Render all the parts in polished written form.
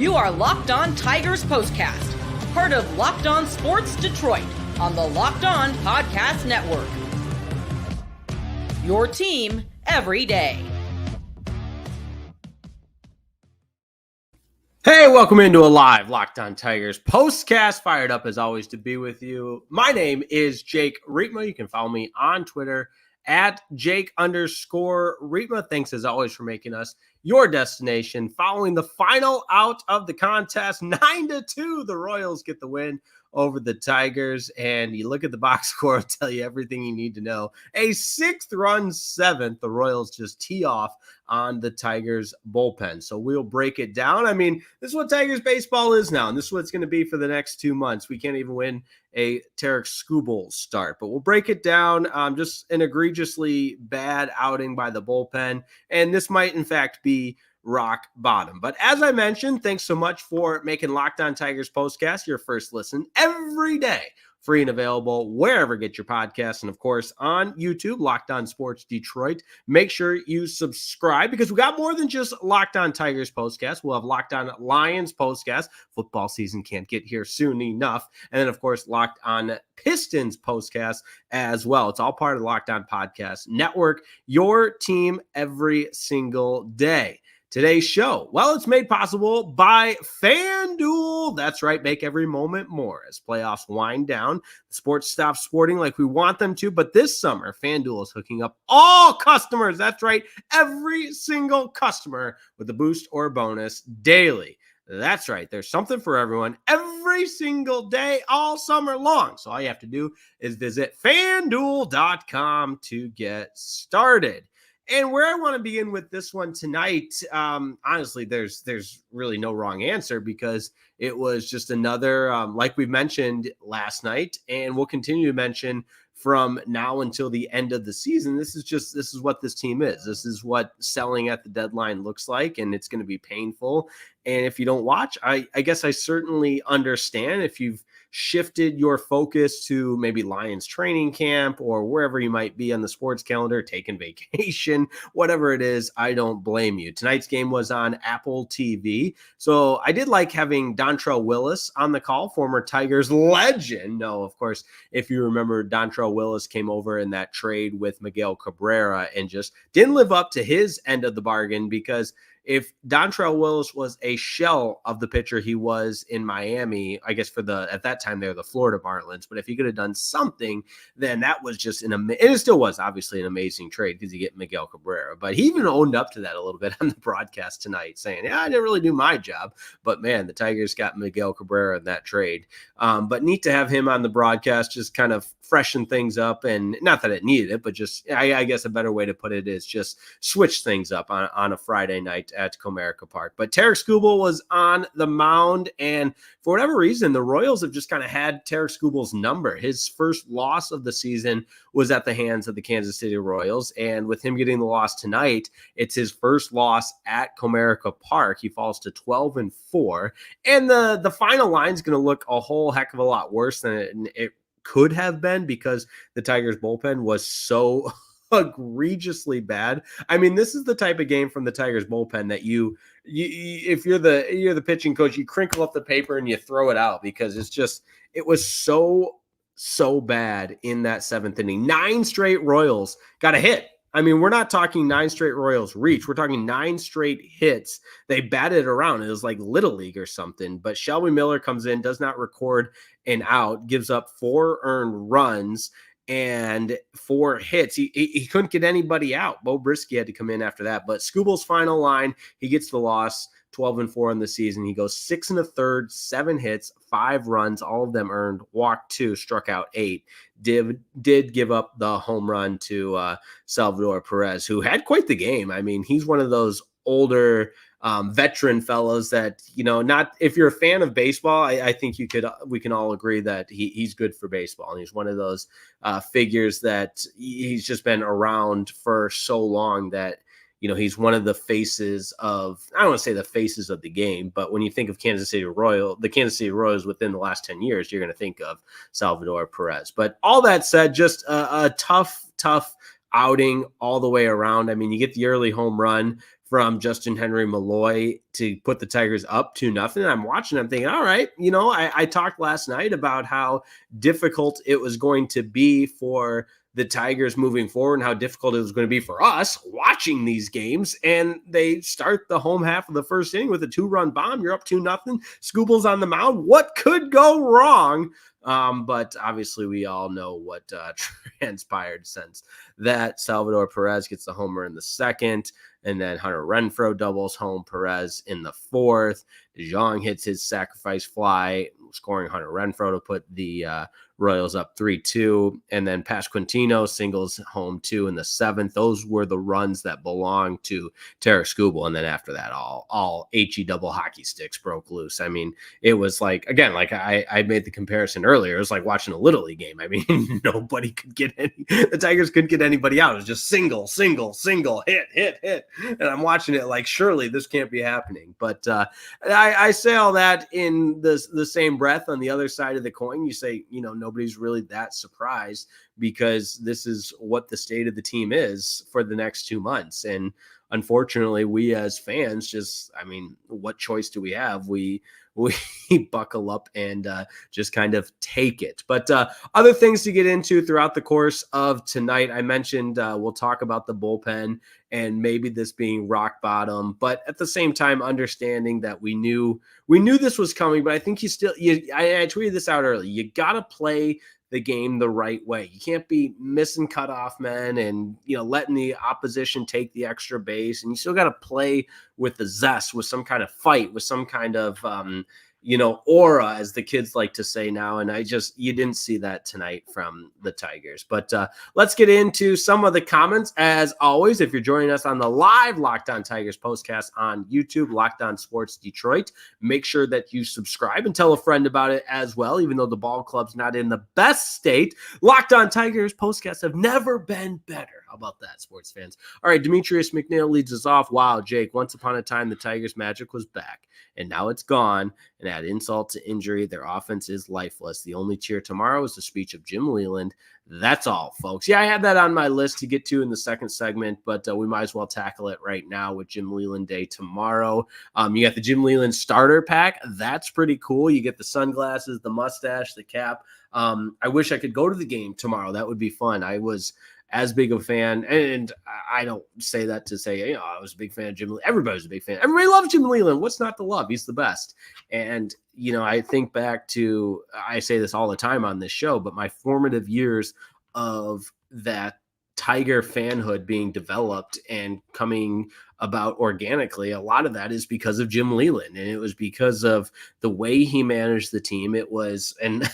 You are Locked On Tigers Postcast, part of Locked On Sports Detroit on the Locked On Podcast Network. Your team every day. Hey, welcome into a live Locked On Tigers Postcast. Fired up as always to be with you. My name is Jake Rietma. You can follow me on Twitter at Jake_Rietma. Thanks as always for making us your destination. Following the final out of the contest, 9-2, the Royals get the win over the Tigers. And you look at the box score, it'll tell you everything you need to know. A 6th-run 7th. The Royals just tee off on the Tigers bullpen. So we'll break it down. I mean, this is what Tigers baseball is now, and this is what it's going to be for the next 2 months. We can't even win a Tarik Skubal start, but we'll break it down. Just an egregiously bad outing by the bullpen, and this might in fact be rock bottom. But as I mentioned, thanks so much for making Locked On Tigers Postcast your first listen every day. Free and available wherever you get your podcasts. And of course, on YouTube, Locked On Sports Detroit. Make sure you subscribe because we got more than just Locked On Tigers Postcast. We'll have Locked On Lions Postcast. Football season can't get here soon enough. And then, of course, Locked On Pistons Postcast as well. It's all part of the Locked On Podcast Network. Your team every single day. Today's show, well, it's made possible by FanDuel. That's right, make every moment more. As playoffs wind down, the sports stop sporting like we want them to, but this summer, FanDuel is hooking up all customers. That's right, every single customer with a boost or bonus daily. That's right, there's something for everyone every single day, all summer long. So all you have to do is visit FanDuel.com to get started. And where I want to begin with this one tonight, honestly, there's really no wrong answer because it was just another, like we mentioned last night, and we'll continue to mention from now until the end of the season. This is what this team is. This is what selling at the deadline looks like, and it's going to be painful. And if you don't watch, I guess I certainly understand if you've shifted your focus to maybe Lions training camp or wherever you might be on the sports calendar, taking vacation, whatever it is, I don't blame you. Tonight's game was on Apple TV. So I did like having Dontrelle Willis on the call, former Tigers legend. No, of course, if you remember, Dontrelle Willis came over in that trade with Miguel Cabrera and just didn't live up to his end of the bargain, because if Dontrelle Willis was a shell of the pitcher he was in Miami, I guess at that time they were the Florida Marlins, but if he could have done something, then that was just and it still was obviously an amazing trade because you get Miguel Cabrera. But he even owned up to that a little bit on the broadcast tonight, saying, yeah, I didn't really do my job, but man, the Tigers got Miguel Cabrera in that trade. But neat to have him on the broadcast, just kind of freshen things up, and not that it needed it, but just I guess a better way to put it is just switch things up on a Friday night at Comerica Park. But Tarik Skubal was on the mound, and for whatever reason, the Royals have just kind of had Tarik Skubal's number. His first loss of the season was at the hands of the Kansas City Royals, and with him getting the loss tonight, it's his first loss at Comerica Park. He falls to 12-4, and the final line is going to look a whole heck of a lot worse than it could have been because the Tigers bullpen was so egregiously bad. I mean, this is the type of game from the Tigers bullpen that you if you're the pitching coach, you crinkle up the paper and you throw it out because it was so bad in that 7th inning. 9 straight Royals got a hit. I mean, we're not talking 9 straight Royals reach. We're talking 9 straight hits. They batted around. It was like Little League or something. But Shelby Miller comes in, does not record an out, gives up 4 earned runs and 4 hits. He couldn't get anybody out. Bo Brisky had to come in after that. But Skubal's final line, he gets the loss. 12-4 in the season. He goes 6 1/3, 7 hits, 5 runs, all of them earned, walked 2, struck out 8. Did give up the home run to Salvador Perez, who had quite the game. I mean, he's one of those older veteran fellows that, not if you're a fan of baseball, I think we can all agree that he's good for baseball. And he's one of those figures that he's just been around for so long that, he's one of the faces of, I don't want to say the faces of the game, but when you think of the Kansas City Royals within the last 10 years, you're going to think of Salvador Perez. But all that said, just a tough outing all the way around. I mean, you get the early home run from Justyn-Henry Malloy to put the Tigers up 2-0. I'm watching, I'm thinking, all right, I talked last night about how difficult it was going to be for the Tigers moving forward and how difficult it was going to be for us watching these games. And they start the home half of the first inning with a 2-run bomb. You're up 2-0. Skubal's on the mound. What could go wrong? But obviously we all know what transpired since that. Salvador Perez gets the homer in the second, and then Hunter Renfroe doubles home Perez in the fourth. DeJong hits his sacrifice fly, scoring Hunter Renfroe to put the Royals up 3-2. And then Pasquantino singles home 2 in the seventh. Those were the runs that belonged to Tarik Skubal. And then after that, all HE double hockey sticks broke loose. I mean, it was like, again, like I made the comparison earlier. It was like watching a Little League game. I mean, nobody could get the Tigers couldn't get anybody out. It was just single, hit. And I'm watching it like, surely this can't be happening. But I say all that in the same breath. On the other side of the coin, you say, nobody's really that surprised, because this is what the state of the team is for the next 2 months. And unfortunately, we as fans what choice do we have? We buckle up and just kind of take it. But other things to get into throughout the course of tonight, I mentioned we'll talk about the bullpen and maybe this being rock bottom, but at the same time, understanding that we knew this was coming. But I think I tweeted this out early. You got to play the game the right way. You can't be missing cutoff men and, letting the opposition take the extra base. And you still got to play with the zest, with some kind of fight, with some kind of, aura, as the kids like to say now. And you didn't see that tonight from the Tigers. But let's get into some of the comments. As always, if you're joining us on the live Locked On Tigers postcast on YouTube, Locked On Sports Detroit, make sure that you subscribe and tell a friend about it as well. Even though the ball club's not in the best state, Locked On Tigers postcasts have never been better. How about that, sports fans? All right, Demetrius McNeil leads us off. Wow, Jake, once upon a time, the Tigers' magic was back, and now it's gone. And add insult to injury, their offense is lifeless. The only cheer tomorrow is the speech of Jim Leyland. That's all, folks. Yeah, I had that on my list to get to in the second segment, but we might as well tackle it right now with Jim Leyland Day tomorrow. You got the Jim Leyland starter pack. That's pretty cool. You get the sunglasses, the mustache, the cap. I wish I could go to the game tomorrow. That would be fun. I was as big a fan, and I don't say that to say, I was a big fan of Jim Leyland. Everybody's a big fan. Everybody loves Jim Leyland. What's not to love? He's the best. And, I think back to, I say this all the time on this show, but my formative years of that Tiger fanhood being developed and coming about organically, a lot of that is because of Jim Leyland, and it was because of the way he managed the team. It was, and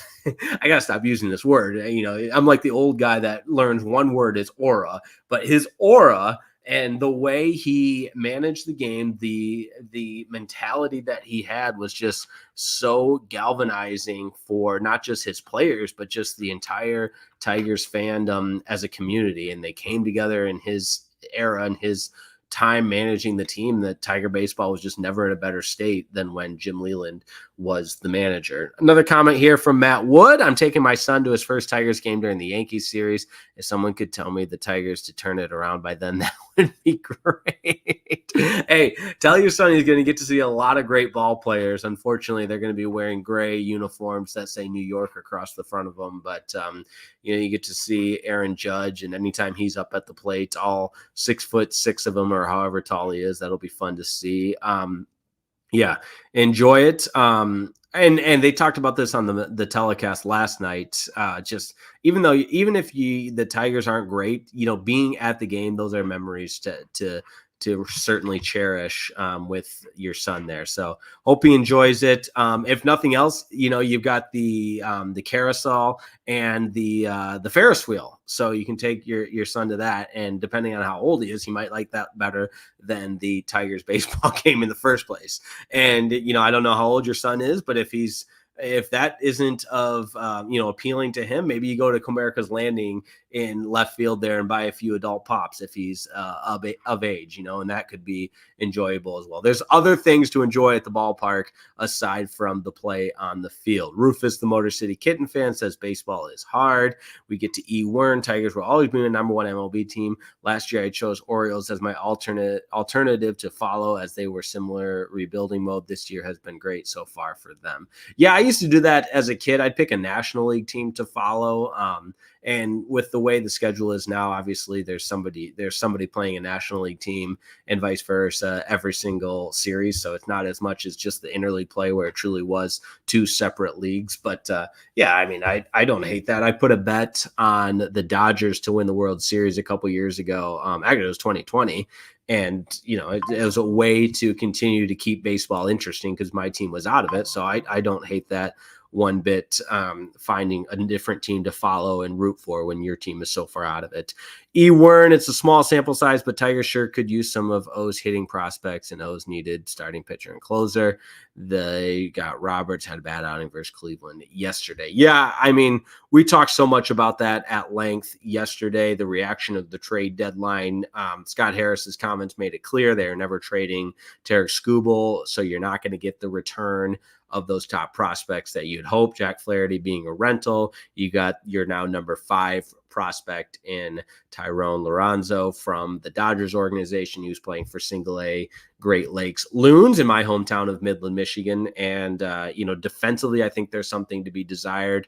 I gotta stop using this word, I'm like the old guy that learns one word is aura, but his aura and the way he managed the game, the mentality that he had was just so galvanizing for not just his players, but just the entire Tigers fandom as a community. And they came together in his era and his time managing the team. That Tiger baseball was just never in a better state than when Jim Leyland was the manager. Another comment here from Matt Wood. I'm taking my son to his first Tigers game during the Yankees series. If someone could tell me the Tigers to turn it around by then, that would be great. Hey, tell your son he's going to get to see a lot of great ball players. Unfortunately, they're going to be wearing gray uniforms that say New York across the front of them. But, you get to see Aaron Judge, and anytime he's up at the plate, all 6'6" of them, or however tall he is, that'll be fun to see. Yeah, enjoy it. And they talked about this on the telecast last night. Just even if the Tigers aren't great, being at the game, those are memories to certainly cherish with your son there. So hope he enjoys it. If nothing else, you've got the carousel and the Ferris wheel, so you can take your son to that. And depending on how old he is, he might like that better than the Tigers baseball game in the first place. And I don't know how old your son is, but if that isn't of appealing to him, maybe you go to Comerica's Landing in left field there and buy a few adult pops if he's of age, and that could be enjoyable as well. There's other things to enjoy at the ballpark aside from the play on the field. Rufus, the Motor City Kitten fan, says baseball is hard. We get to E. Wern. Tigers will always be the number one MLB team. Last year, I chose Orioles as my alternative to follow as they were similar rebuilding mode. This year has been great so far for them. Yeah, I used to do that as a kid. I'd pick a National League team to follow. And with the way the schedule is now, obviously there's somebody playing a National League team and vice versa every single series. So it's not as much as just the interleague play where it truly was two separate leagues. But yeah, I mean, I don't hate that. I put a bet on the Dodgers to win the World Series a couple years ago. Actually, it was 2020. And, it was a way to continue to keep baseball interesting because my team was out of it. So I don't hate that one bit, finding a different team to follow and root for when your team is so far out of it. E. Wern, it's a small sample size, but Tigers sure could use some of O's hitting prospects, and O's needed starting pitcher and closer. They got Roberts, had a bad outing versus Cleveland yesterday. Yeah, I mean, we talked so much about that at length yesterday, the reaction of the trade deadline. Scott Harris's comments made it clear they are never trading Tarik Skubal, so you're not going to get the return of those top prospects that you'd hope. Jack Flaherty being a rental. You got your now number 5 prospect in Tyrone Lorenzo from the Dodgers organization. He was playing for single A Great Lakes Loons in my hometown of Midland, Michigan. And, defensively, I think there's something to be desired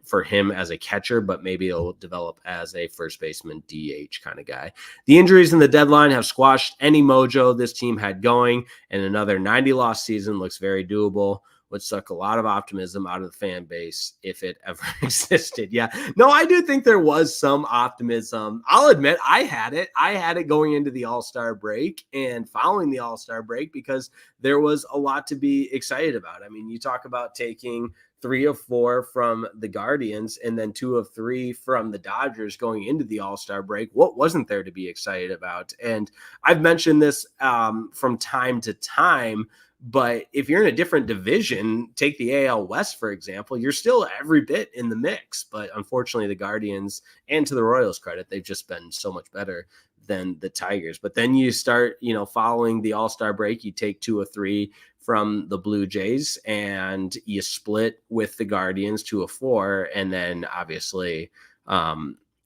for him as a catcher, but maybe he'll develop as a first baseman DH kind of guy. The injuries in the deadline have squashed any mojo this team had going, and another 90-loss season looks very doable. Would suck a lot of optimism out of the fan base if it ever existed. Yeah, no, I do think there was some optimism. I'll admit I had it. I had it going into the All-Star break and following the All-Star break because there was a lot to be excited about. I mean, you talk about taking 3 of 4 from the Guardians and then 2 of 3 from the Dodgers going into the All-Star break. What wasn't there to be excited about? And I've mentioned this from time to time, but if you're in a different division, take the AL West, for example, you're still every bit in the mix. But unfortunately, the Guardians, and to the Royals' credit, they've just been so much better than the Tigers. But then you start, following the All-Star break, you take 2 of 3 from the Blue Jays and you split with the Guardians 2 of 4. And then obviously,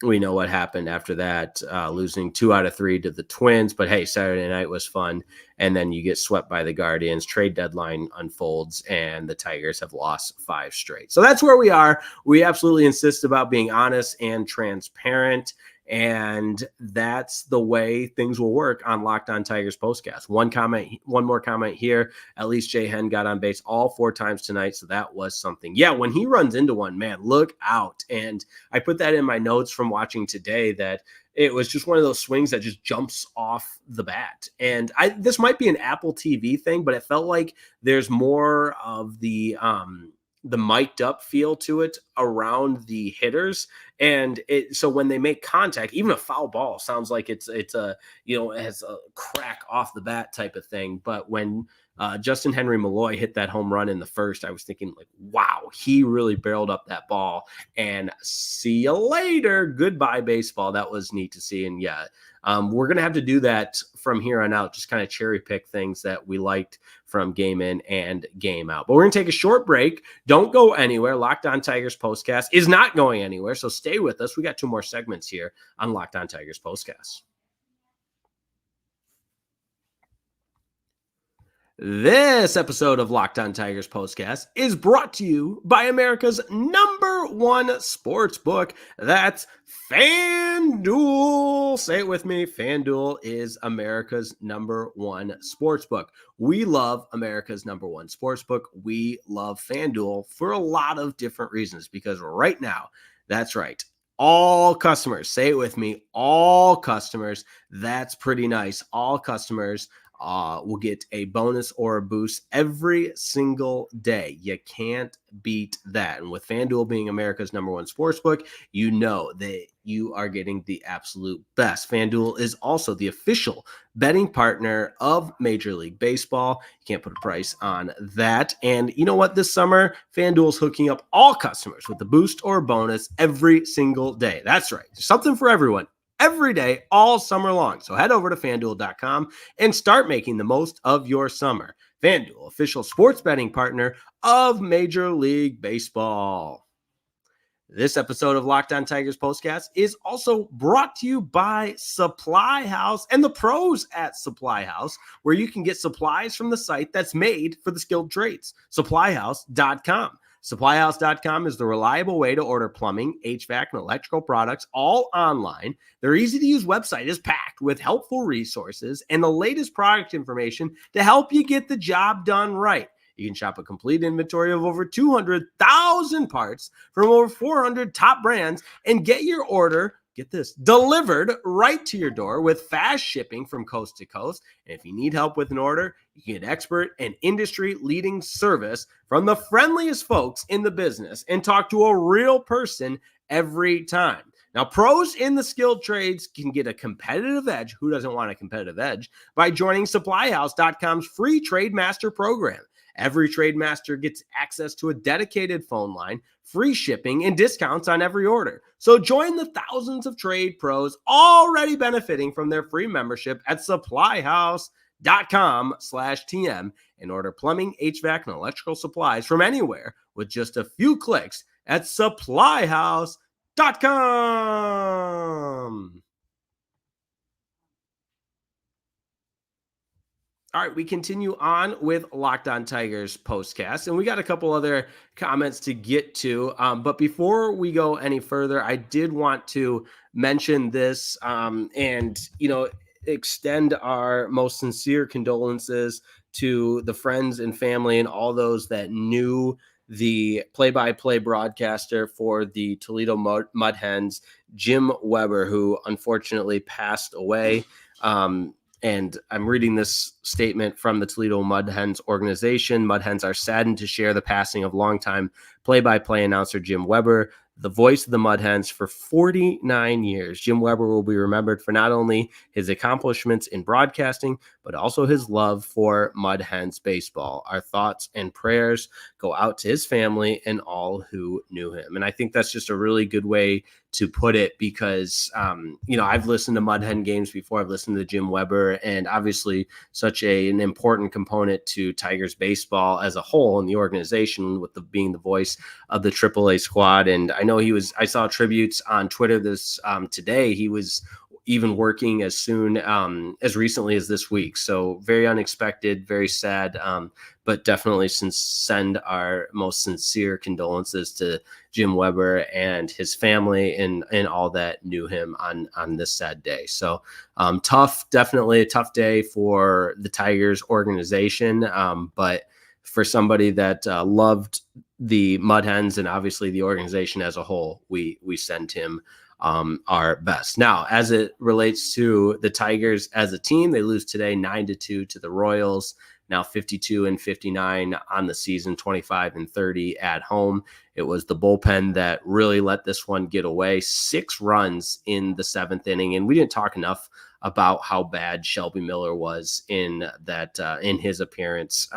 we know what happened after that, losing 2 out of 3 to the Twins. But hey, Saturday night was fun. And then you get swept by the Guardians. Trade deadline unfolds, and the Tigers have lost 5 straight. So that's where we are. We absolutely insist about being honest and transparent. And that's the way things will work on Locked On Tigers Postcast. One more comment here. At least Jay Henn got on base all 4 times tonight, so that was something. Yeah, when he runs into one, man, look out. And I put that in my notes from watching today that it was just one of those swings that just jumps off the bat. And this might be an Apple TV thing, but it felt like there's more of the mic'd up feel to it around the hitters. And so when they make contact, even a foul ball sounds like it's it has a crack off the bat type of thing. But when Justyn-Henry Malloy hit that home run in the first, I was thinking like, wow, he really barreled up that ball, and see you later. Goodbye baseball. That was neat to see. And yeah, we're going to have to do that from here on out, just kind of cherry pick things that we liked from game in and game out. But we're going to take a short break. Don't go anywhere. Locked On Tigers Postcast is not going anywhere, so stay with us. We got 2 more segments here on Locked On Tigers Postcast. This episode of Locked On Tigers Postcast is brought to you by America's #1 sportsbook. That's FanDuel. Say it with me. FanDuel is America's #1 sportsbook. We love America's #1 sportsbook. We love FanDuel for a lot of different reasons, because right now, that's right, all customers, say it with me, all customers, that's pretty nice. All customers will get a bonus or a boost every single day. You can't beat that. And with FanDuel being America's #1 sportsbook, you know that you are getting the absolute best. FanDuel is also the official betting partner of Major League Baseball. You can't put a price on that. And you know what? This summer, FanDuel's hooking up all customers with a boost or a bonus every single day. That's right. There's something for everyone every day, all summer long. So head over to FanDuel.com and start making the most of your summer. FanDuel, official sports betting partner of Major League Baseball. This episode of Locked On Tigers Postcast is also brought to you by Supply House and the pros at Supply House, where you can get supplies from the site that's made for the skilled trades, supplyhouse.com. Supplyhouse.com is the reliable way to order plumbing, HVAC, and electrical products all online. Their easy-to-use website is packed with helpful resources and the latest product information to help you get the job done right. You can shop a complete inventory of over 200,000 parts from over 400 top brands and get your order, get this, delivered right to your door with fast shipping from coast to coast. And if you need help with an order, you get expert and industry-leading service from the friendliest folks in the business and talk to a real person every time. Now, pros in the skilled trades can get a competitive edge. Who doesn't want a competitive edge? By joining SupplyHouse.com's free Trade Master program. Every Trade Master gets access to a dedicated phone line, free shipping, and discounts on every order. So join the thousands of trade pros already benefiting from their free membership at supplyhouse.com/TM and order plumbing, HVAC, and electrical supplies from anywhere with just a few clicks at supplyhouse.com. All right, we continue on with Locked On Tigers Postcast, and we got a couple other comments to get to. But before we go any further, I did want to mention this and, extend our most sincere condolences to the friends and family and all those that knew the play-by-play broadcaster for the Toledo Mud Hens, Jim Weber, who unfortunately passed away. And I'm reading this statement from the Toledo Mud Hens organization. Mud Hens are saddened to share the passing of longtime play-by-play announcer Jim Weber, the voice of the Mud Hens for 49 years. Jim Weber will be remembered for not only his accomplishments in broadcasting, but also his love for Mud Hens baseball. Our thoughts and prayers go out to his family and all who knew him. And I think that's just a really good way to put it because, I've listened to Mud Hen games before. I've listened to Jim Weber, and obviously such an important component to Tigers baseball as a whole and the organization with being the voice of the AAA squad. And I know I saw tributes on Twitter today. He was even working as soon as recently as this week. So very unexpected, very sad, but definitely send our most sincere condolences to Jim Weber and his family and all that knew him on this sad day. So definitely a tough day for the Tigers organization, but for somebody that loved the Mud Hens and obviously the organization as a whole, we send him our best. Now, as it relates to the Tigers as a team, they lose today 9-2 to the Royals. Now 52-59 on the season, 25-30 at home. It was the bullpen that really let this one get away. 6 runs in the 7th inning, and we didn't talk enough about how bad Shelby Miller was in his appearance.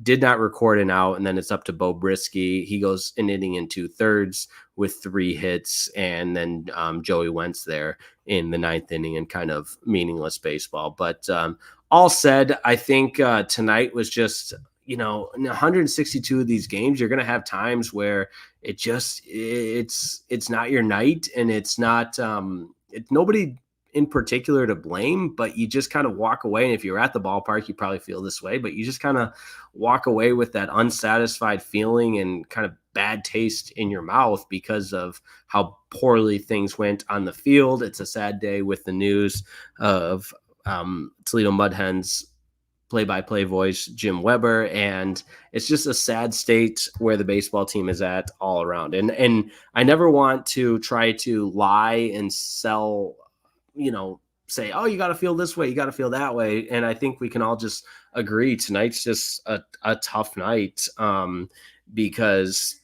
Did not record an out, and then it's up to Bo Brisky. He goes an inning and 2/3 with 3 hits, and then Joey Wentz there in the 9th inning and kind of meaningless baseball. But all said, I think tonight was just, in 162 of these games, you're going to have times where it's not your night, and it's not it's nobody in particular to blame, but you just kind of walk away. And if you're at the ballpark, you probably feel this way, but you just kind of walk away with that unsatisfied feeling and kind of bad taste in your mouth because of how poorly things went on the field. It's a sad day with the news of Toledo Mud Hens play-by-play voice Jim Weber, and it's just a sad state where the baseball team is at all around. And I never want to try to lie and sell say, oh, you got to feel this way, you got to feel that way. And I think we can all just agree tonight's just a tough night because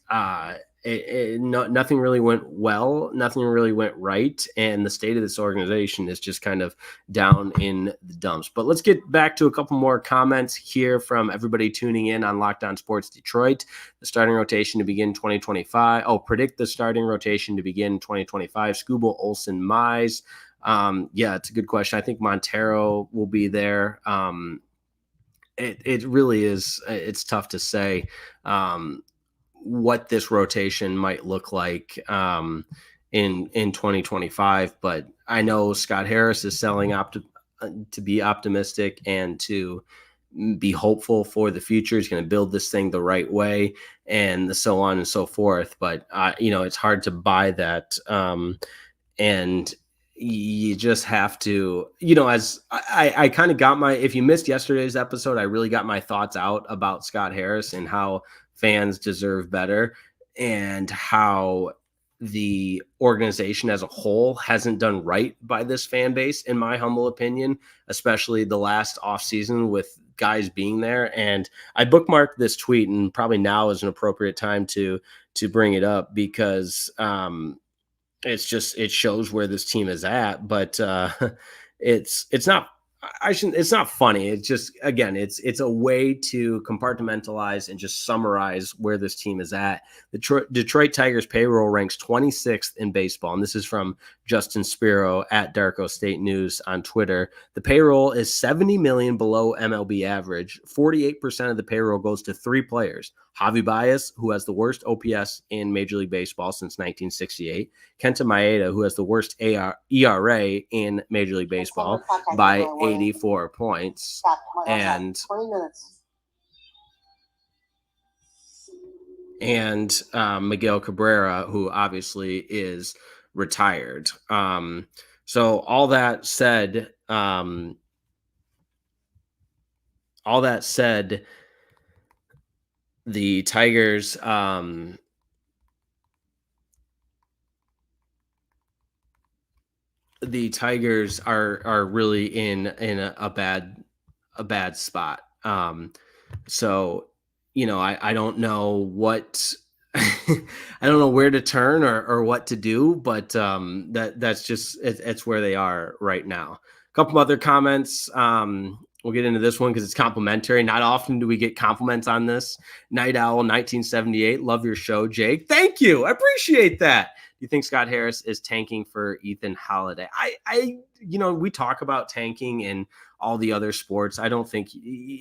nothing really went well, nothing really went right, and the state of this organization is just kind of down in the dumps. But let's get back to a couple more comments here from everybody tuning in on Locked On Sports Detroit. The starting rotation to begin 2025. Predict the starting rotation to begin 2025. Skubal, Olsen, Mize. Yeah, it's a good question. I think Montero will be there. It really is. It's tough to say what this rotation might look like in 2025. But I know Scott Harris is selling to be optimistic and to be hopeful for the future. He's going to build this thing the right way and so on and so forth. But, it's hard to buy that. And you just have to, as I kind of got if you missed yesterday's episode, I really got my thoughts out about Scott Harris and how fans deserve better and how the organization as a whole hasn't done right by this fan base, in my humble opinion, especially the last offseason with guys being there. And I bookmarked this tweet, and probably now is an appropriate time to bring it up because it shows where this team is at, but it's not funny. It's just, again, it's a way to compartmentalize and just summarize where this team is at. The Detroit Tigers payroll ranks 26th in baseball. And this is from Justin Spiro at Darko State News on Twitter. The payroll is $70 million below MLB average. 48% of the payroll goes to three players: Javi Baez, who has the worst OPS in Major League Baseball since 1968; Kenta Maeda, who has the worst ERA in Major League Baseball by 84 points, and Miguel Cabrera, who obviously is retired. So all that said, the Tigers, are really in a bad spot. So, I don't know what I don't know where to turn or what to do, but that's just it's where they are right now. A couple other comments. We'll get into this one because it's complimentary. Not often do we get compliments on this. Night Owl 1978. Love your show, Jake. Thank you. I appreciate that. Do you think Scott Harris is tanking for Ethan Holiday? We talk about tanking in all the other sports. I don't think,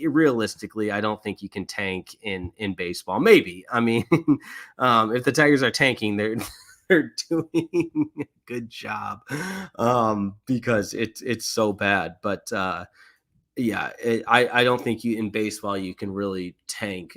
realistically, I don't think you can tank in baseball. Maybe. I mean, if the Tigers are tanking, they're doing a good job because it's so bad. But I don't think in baseball you can really tank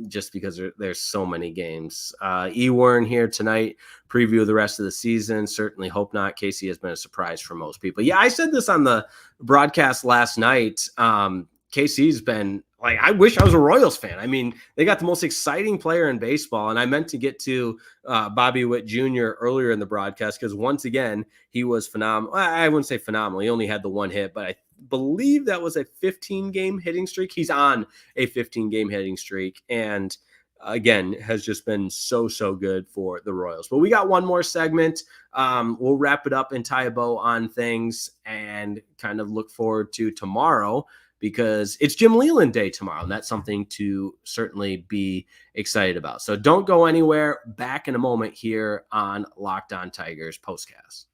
just because there's so many games. Warren here tonight, preview of the rest of the season. Certainly hope not. Casey has been a surprise for most people. Yeah, I said this on the broadcast last night. KC's been like, I wish I was a Royals fan. I mean, they got the most exciting player in baseball. And I meant to get to Bobby Witt Jr. earlier in the broadcast because once again, he was phenomenal. I wouldn't say phenomenal. He only had the one hit, but I believe that was a 15-game hitting streak. He's on a 15-game hitting streak. And again, has just been so good for the Royals. But we got one more segment. We'll wrap it up and tie a bow on things and kind of look forward to tomorrow, because it's Jim Leyland Day tomorrow, and that's something to certainly be excited about. So don't go anywhere. Back in a moment here on Locked On Tigers POSTCAST.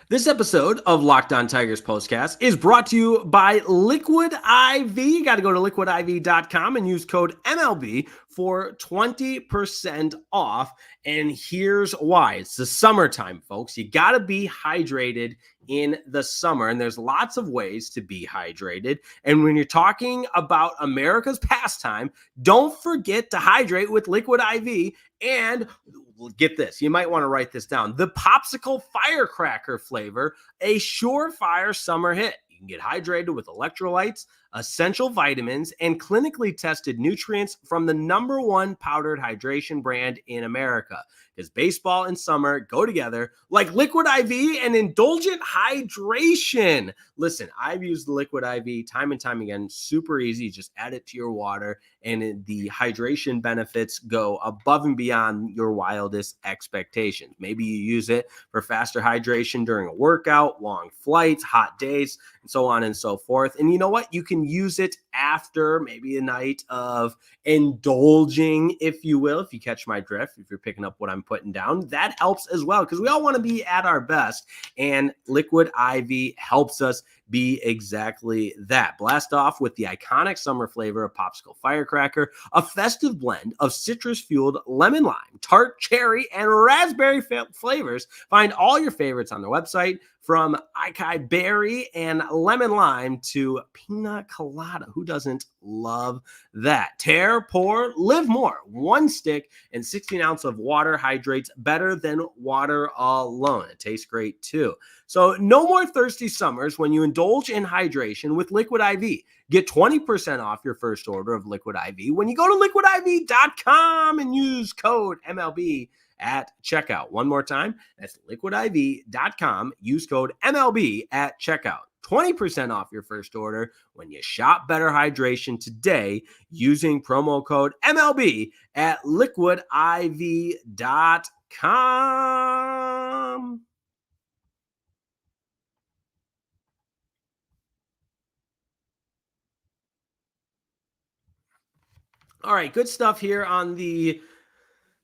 This episode of Locked On Tigers Postcast is brought to you by Liquid IV. You got to go to liquidiv.com and use code MLB for 20% off. And here's why. It's the summertime, folks. You got to be hydrated in the summer, and there's lots of ways to be hydrated. And when you're talking about America's pastime, don't forget to hydrate with Liquid IV. And get this, you might want to write this down: the popsicle firecracker flavor, a surefire summer hit. You can get hydrated with electrolytes, essential vitamins, and clinically tested nutrients from the #1 powdered hydration brand in America. Because baseball and summer go together like Liquid IV and indulgent hydration. Listen, I've used the Liquid IV time and time again. Super easy. Just add it to your water, and the hydration benefits go above and beyond your wildest expectations. Maybe you use it for faster hydration during a workout, long flights, hot days, and so on and so forth. And you know what? You can use it after maybe a night of indulging, if you will, if you catch my drift, if you're picking up what I'm putting down, that helps as well, because we all want to be at our best, and Liquid IV helps us be exactly that. Blast off with the iconic summer flavor of Popsicle Firecracker, a festive blend of citrus-fueled lemon lime, tart cherry, and raspberry flavors. Find all your favorites on their website, from acai berry and lemon lime to pina colada. Who doesn't love that? Tear, pour, live more. One stick and 16 ounces of water hydrates better than water alone. It tastes great too. So no more thirsty summers when you indulge in hydration with Liquid IV. Get 20% off your first order of Liquid IV when you go to liquidiv.com and use code MLB at checkout. One more time, that's liquidiv.com. Use code MLB at checkout. 20% off your first order when you shop Better Hydration today using promo code MLB at liquidiv.com. All right, good stuff here on the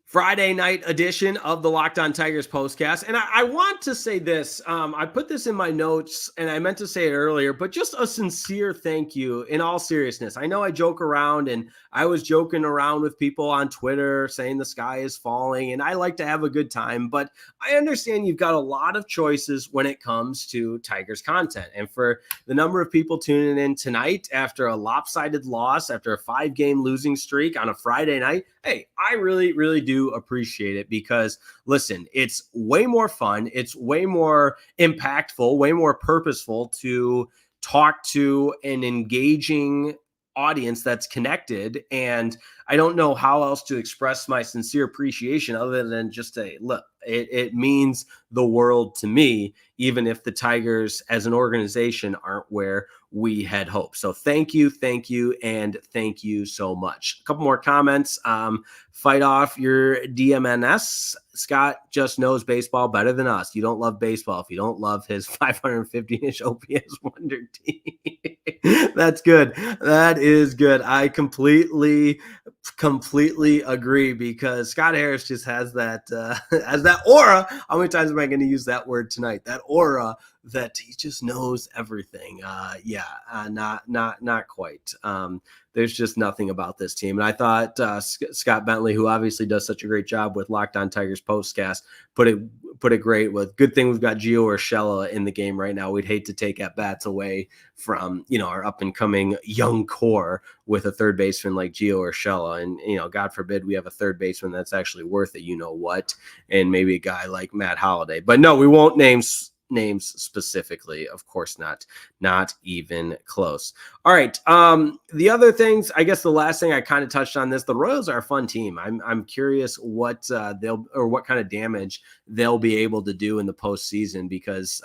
Friday night edition of the Locked On Tigers postcast. And I want to say this. I put this in my notes and I meant to say it earlier, but just a sincere thank you in all seriousness. I know I joke around, and I was joking around with people on Twitter saying the sky is falling, and I like to have a good time, but I understand you've got a lot of choices when it comes to Tigers content. And for the number of people tuning in tonight after a lopsided loss, after a 5-game losing streak on a Friday night, hey, I really, really do appreciate it, because listen, it's way more fun. It's way more impactful, way more purposeful to talk to an engaging audience that's connected. And I don't know how else to express my sincere appreciation other than just say, look, it means the world to me, even if the Tigers as an organization aren't where we had hoped. So thank you, and thank you so much. A couple more comments. Fight off your DMNS. Scott just knows baseball better than us. You don't love baseball if you don't love his 550-ish OPS wonder team. That's good. That is good. I completely agree, because Scott Harris just has that aura. How many times am I going to use that word tonight? That aura that he just knows everything. Not quite. There's just nothing about this team. And I thought Scott Bentley, who obviously does such a great job with Locked On Tigers postcast, put it great with, good thing we've got Gio Urshela in the game right now. We'd hate to take at bats away from, our up and coming young core with a third baseman like Gio Urshela. And, God forbid we have a third baseman that's actually worth it, and maybe a guy like Matt Holliday. But no, we won't name names specifically, of course not even close. All right, the other things, I guess the last thing I kind of touched on this, the Royals are a fun team. I'm curious what what kind of damage they'll be able to do in the postseason, because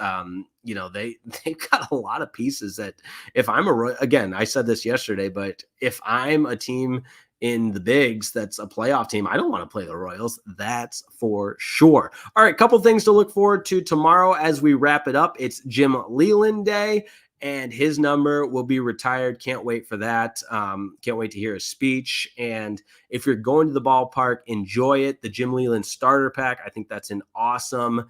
they've got a lot of pieces that, if I'm again, I said this yesterday, but if I'm a team in the bigs that's a playoff team, I don't want to play the Royals. That's for sure. All right, couple things to look forward to tomorrow as we wrap it up. It's Jim Leyland Day, and his number will be retired. Can't wait for that. Can't wait to hear his speech. And if you're going to the ballpark, enjoy it. The Jim Leyland starter pack, I think that's an awesome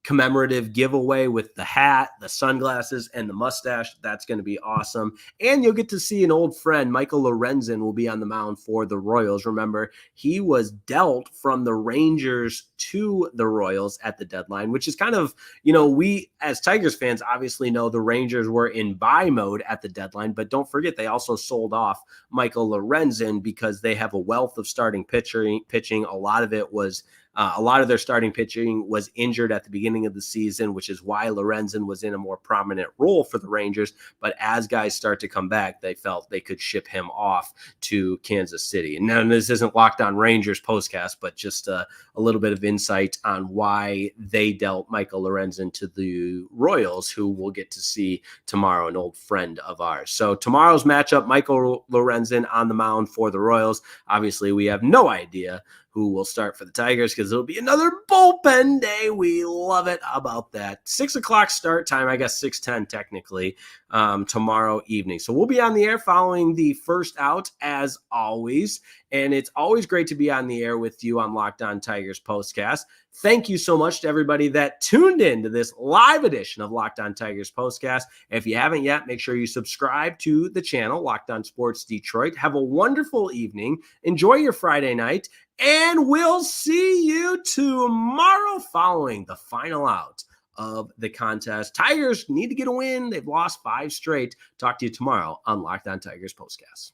commemorative giveaway with the hat, the sunglasses, and the mustache. That's going to be awesome. And you'll get to see an old friend. Michael Lorenzen will be on the mound for the Royals. Remember, he was dealt from the Rangers to the Royals at the deadline, which is kind of, we as Tigers fans obviously know the Rangers were in buy mode at the deadline, but don't forget they also sold off Michael Lorenzen because they have a wealth of starting pitching. A lot of it was A lot of their starting pitching was injured at the beginning of the season, which is why Lorenzen was in a more prominent role for the Rangers. But as guys start to come back, they felt they could ship him off to Kansas City. And now this isn't Locked On Rangers postcast, but just a little bit of insight on why they dealt Michael Lorenzen to the Royals, who we'll get to see tomorrow, an old friend of ours. So tomorrow's matchup, Michael Lorenzen on the mound for the Royals. Obviously, we have no idea who will start for the Tigers because it'll be another bullpen day. We love it. How about that? 6 o'clock start time, I guess 6:10 technically, tomorrow evening. So we'll be on the air following the first out as always. And it's always great to be on the air with you on Locked On Tigers Postcast. Thank you so much to everybody that tuned in to this live edition of Locked On Tigers Postcast. If you haven't yet, make sure you subscribe to the channel, Locked On Sports Detroit. Have a wonderful evening. Enjoy your Friday night. And we'll see you tomorrow following the final out of the contest. Tigers need to get a win. They've lost 5 straight. Talk to you tomorrow on Locked On Tigers Postcast.